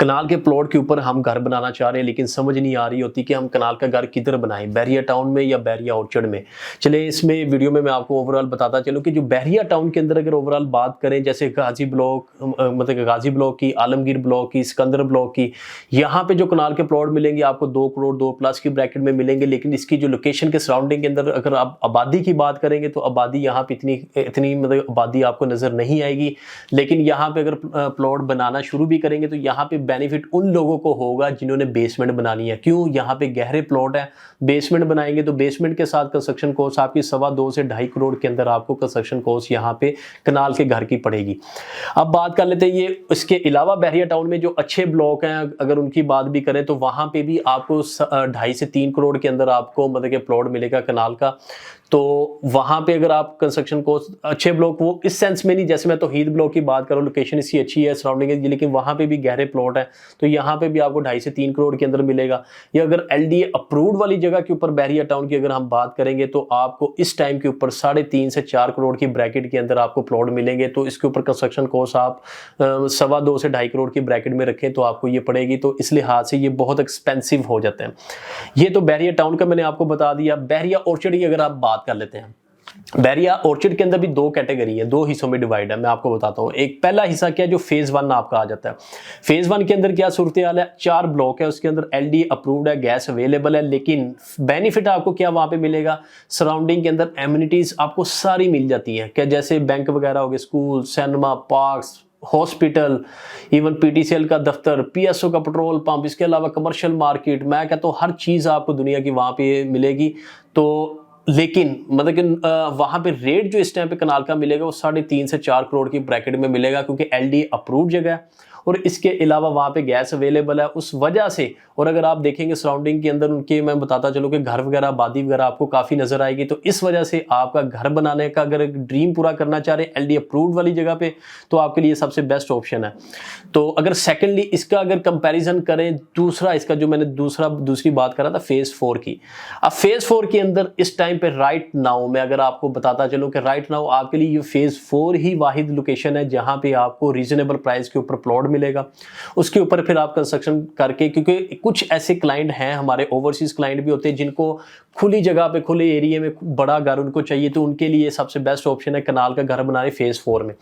कनाल के प्लॉट के ऊपर हम घर बनाना चाह रहे हैं, लेकिन समझ नहीं आ रही होती कि हम कनाल का घर किधर बनाएं, बैरिया टाउन में या बैरिया ऑर्चर्ड में। चले इसमें वीडियो में मैं आपको ओवरऑल बताता चलूं कि जो बैरिया टाउन के अंदर अगर ओवरऑल बात करें, जैसे गाजी ब्लॉक, मतलब गाजी ब्लॉक की, आलमगीर ब्लॉक की, सिकंदर ब्लॉक की, यहाँ पे जो कनाल के प्लॉट मिलेंगे आपको 2 करोड़ 2+ की ब्रैकेट में मिलेंगे। लेकिन इसकी जो लोकेशन के सराउंडिंग के अंदर अगर आप आबादी की बात करेंगे तो आबादी यहाँ पे इतनी मतलब आबादी आपको नजर नहीं आएगी। लेकिन यहाँ पे अगर प्लॉट बनाना शुरू भी करेंगे तो यहाँ पे बेनिफिट उन लोगों को होगा जिन्होंने बेसमेंट बनानी है। क्यों? यहाँ पे गहरे प्लॉट है, बेसमेंट बनाएंगे तो बेसमेंट के साथ कंस्ट्रक्शन कॉस्ट आपकी 2.25 से 2.5 करोड़ के अंदर आपको कंस्ट्रक्शन कॉस्ट यहाँ पे कनाल के घर की पड़ेगी। अब बात कर लेते हैं ये इसके अलावा बैरिया टाउन में जो अच्छे ब्लॉक हैं, अगर उनकी बात भी करें तो वहां पे भी आपको 2.5 से 3 करोड़ के अंदर आपको मतलब कि प्लॉट मिलेगा कनाल का। तो वहां पे अगर आप कंस्ट्रक्शन कॉस्ट अच्छे ब्लॉक, वो इस सेंस में नहीं जैसे मैं तौहीद ब्लॉक की बात करूं, लोकेशन इसकी अच्छी है, सराउंडिंग है, लेकिन वहां पे भी गहरे प्लॉट है तो यहाँ पे भी आपको 2.5 से 3 करोड़ के अंदर मिलेगा। या अगर LDA अप्रूव्ड वाली जगह के ऊपर बैरिया टाउन की अगर हम बात करेंगे तो आपको इस टाइम के ऊपर 3.5 से 4 करोड़ की ब्रैकेट के अंदर आपको प्लॉट मिलेंगे। तो इसके ऊपर कंस्ट्रक्शन कॉस्ट आप 2.25 से 2.5 करोड़ की ब्रैकेट में रखें तो आपको ये पड़ेगी। तो इस लिहाज से ये बहुत एक्सपेंसिव हो जाते हैं। ये तो बैरिया टाउन का मैंने आपको बता दिया। बैरिया ऑर्चर्ड की अगर आप बात कर लेते हैं, बैरिया ऑर्चर्ड के अंदर भी 2 कैटेगरी है, 2 हिस्सों में डिवाइड है। मैं आपको बताता हूँ। एक पहला हिस्सा क्या है, जो फेज 1 आपका आ जाता है। फेज 1 के अंदर क्या सूरत हाल है, 4 ब्लॉक है, उसके अंदर LDA अप्रूव्ड है, गैस अवेलेबल है। लेकिन बेनिफिट आपको क्या वहां पे मिलेगा, सराउंडिंग के अंदर एमिनिटीज आपको सारी मिल जाती है। क्या जैसे बैंक वगैरह हो गए, school, cinema, parks, hospital, even PTCL का दफ्तर, PSO का पेट्रोल पंप, इसके अलावा कमर्शियल मार्केट, मैं कहता हूँ हर चीज आपको दुनिया की वहां पे मिलेगी। तो लेकिन मतलब कि वहां पे रेट जो इस टाइम पे कनाल का मिलेगा वो 3.5 से 4 करोड़ की ब्रैकेट में मिलेगा, क्योंकि LDA अप्रूव्ड जगह है और इसके अलावा वहां पे गैस अवेलेबल है उस वजह से। और अगर आप देखेंगे सराउंडिंग के अंदर उनके, मैं बताता चलूं कि घर वगैरह, आबादी वगैरह आपको काफी नजर आएगी। तो इस वजह से आपका घर बनाने का अगर एक ड्रीम पूरा करना चाह रहे LDA अप्रूव्ड वाली जगह पे तो आपके लिए सबसे बेस्ट ऑप्शन है। तो अगर सेकेंडली इसका अगर कंपैरिजन करें, दूसरा इसका जो मैंने दूसरी बात करा था फेज 4 की। अब फेज 4 के अंदर इस टाइम पे राइट नाउ मैं अगर आपको बताता चलूं कि राइट नाउ आपके लिए ये फेज 4 ही वाहिद लोकेशन है जहां पे आपको रीजनेबल प्राइस के ऊपर प्लॉट मिलेगा। उसके ऊपर फिर आप कंस्ट्रक्शन करके, क्योंकि कुछ ऐसे क्लाइंट हैं हमारे, ओवरसीज क्लाइंट भी होते हैं जिनको खुली जगह पे, खुले एरिया में बड़ा घर उनको चाहिए, तो उनके लिए सबसे बेस्ट ऑप्शन है कनाल का घर बनाने फेज 4 में।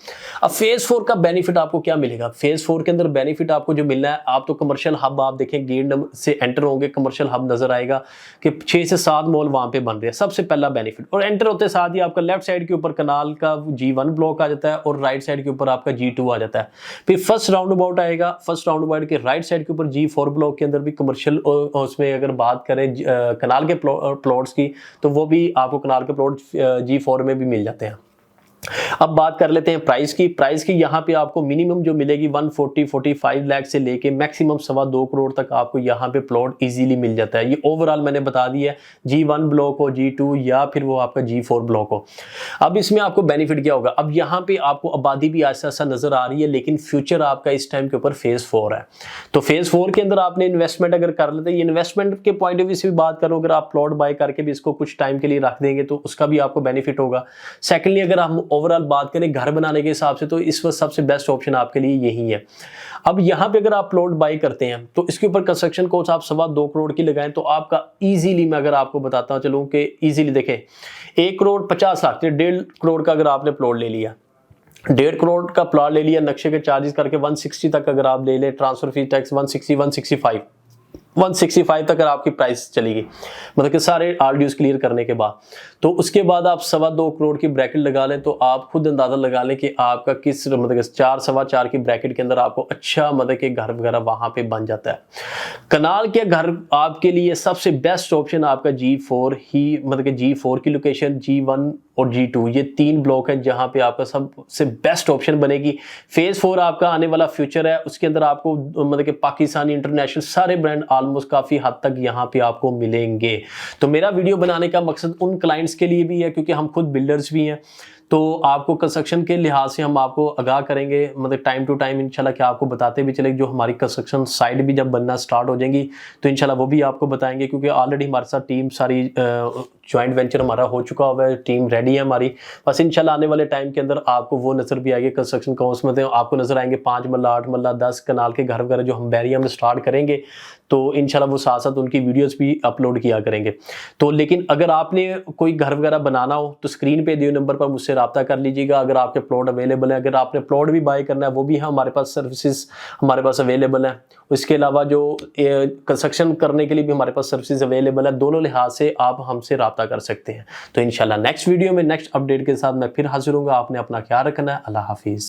अब फेज 4 का बेनिफिट आपको क्या मिलेगा, फेज 4 के अंदर बेनिफिट आपको जो मिलना है, आप तो कमर्शियल हब आप देखें, गेट से एंटर होंगे, कमर्शियल हब नजर आएगा कि 6 से 7 मॉल वहां पे बन रहे हैं, सबसे पहला बेनिफिट। और एंटर होते साथ ही आपका लेफ्ट साइड के ऊपर कनाल का G1 ब्लॉक आ जाता है और राइट साइड के ऊपर आपका G2 आ जाता है। फिर फर्स्ट राउंड अबाउट आएगा, फर्स्ट राउंड अबाउट के राइट साइड के ऊपर G4 ब्लॉक के अंदर भी कमर्शियल, उसमें अगर बात करें कनाल के प्लॉट्स की तो वो भी आपको कनाल के प्लॉट G4 में भी मिल जाते हैं। अब बात कर लेते हैं प्राइस की। प्राइस की यहाँ पे आपको मिनिमम जो मिलेगी 140-45 लाख से लेके मैक्सिमम 2.25 करोड़ तक आपको यहाँ पे प्लॉट इजीली मिल जाता है। ये ओवरऑल मैंने बता दिया है, G1 ब्लॉक हो, G2 या फिर वो आपका G4 ब्लॉक हो। अब इसमें आपको बेनिफिट क्या होगा, अब यहाँ पे आपको आबादी भी ऐसा ऐसा नजर आ रही है, लेकिन फ्यूचर आपका इस टाइम के ऊपर फेज 4 है। तो फेज 4 के अंदर आपने इन्वेस्टमेंट अगर कर लेते हैं, इन्वेस्टमेंट के पॉइंट ऑफ व्यू से भी बात करो, अगर आप प्लॉट बाय करके भी इसको कुछ टाइम के लिए रख देंगे तो उसका भी आपको बेनिफिट होगा। सेकेंडली अगर हम ओवरऑल बात करें घर बनाने के हिसाब से तो इस वक्त सबसे बेस्ट ऑप्शन आपके लिए यही है। अब यहाँ पे अगर आप प्लॉट बाय करते हैं तो इसके ऊपर कंस्ट्रक्शन कॉस्ट आप 2.25 करोड़ की लगाएं तो आपका इजीली, मैं अगर आपको बताता चलूं कि इजीली देखें 1 करोड़ 50 लाख, 1.5 करोड़ का अगर आपने प्लॉट ले लिया, 1.5 करोड़ का प्लॉट ले लिया, नक्शे के चार्जेस करके 160 तक अगर आप ले ले, ट्रांसफर फीस टैक्स 165 तक अगर आपकी प्राइस चलेगी, मतलब कि सारे RDUs क्लियर करने के बाद, तो उसके बाद आप 2.25 करोड़ की ब्रैकेट लगा लें तो आप खुद अंदाजा लगा लें कि आपका किस मतलब कि 4-4.25 की ब्रैकेट के अंदर आपको अच्छा मतलब कि घर वगैरह वहां पे बन जाता है। कनाल के घर आपके लिए सबसे बेस्ट ऑप्शन आपका G4 ही, मतलब कि G4 की लोकेशन, G1 और G2, ये 3 ब्लॉक है जहां पे आपका सबसे बेस्ट ऑप्शन बनेगी। फेज 4 आपका आने वाला फ्यूचर है, उसके अंदर आपको मतलब कि पाकिस्तानी, इंटरनेशनल सारे ब्रांड ऑलमोस्ट काफी हद तक यहाँ पे आपको मिलेंगे। तो मेरा वीडियो बनाने का मकसद उन क्लाइंट्स के लिए भी है, क्योंकि हम खुद बिल्डर्स भी हैं, तो आपको कंस्ट्रक्शन के लिहाज से हम आपको आगाह करेंगे, मतलब टाइम टू टाइम इंशाल्लाह कि आपको बताते भी चलेंगे। जो हमारी कंस्ट्रक्शन साइट भी जब बनना स्टार्ट हो जाएंगी तो इंशाल्लाह वो भी आपको बताएंगे, क्योंकि ऑलरेडी हमारे साथ टीम सारी जॉइंट वेंचर हमारा हो चुका हुआ है, टीम रेडी है हमारी। बस इंशाल्लाह आने वाले टाइम के अंदर आपको वो नज़र भी आएगी कंस्ट्रक्शन का, उसमें आपको नज़र आएंगे 5 मरला 8 मरला 10 कनाल के घर वगैरह जो हम बैरिया में स्टार्ट करेंगे, तो इंशाल्लाह वो साथ साथ उनकी वीडियोस भी अपलोड किया करेंगे। तो लेकिन अगर आपने कोई घर वगैरह बनाना हो तो स्क्रीन पे दिए नंबर पर मुझसे रब्ता कर लीजिएगा। अगर आपके प्लॉट अवेलेबल है, अगर आपने प्लॉट भी बाय करना है वो भी है हमारे पास, सर्विसेज हमारे पास अवेलेबल है। इसके अलावा जो कंस्ट्रक्शन करने के लिए भी हमारे पास सर्विसेज अवेलेबल है। दोनों लिहाज से आप हमसे रब्ता कर सकते हैं। तो इंशाल्लाह नेक्स्ट वीडियो में नेक्स्ट अपडेट के साथ मैं फिर हाजिर हूँगा। आपने अपना ख्याल रखना है। अल्लाह हाफिज़।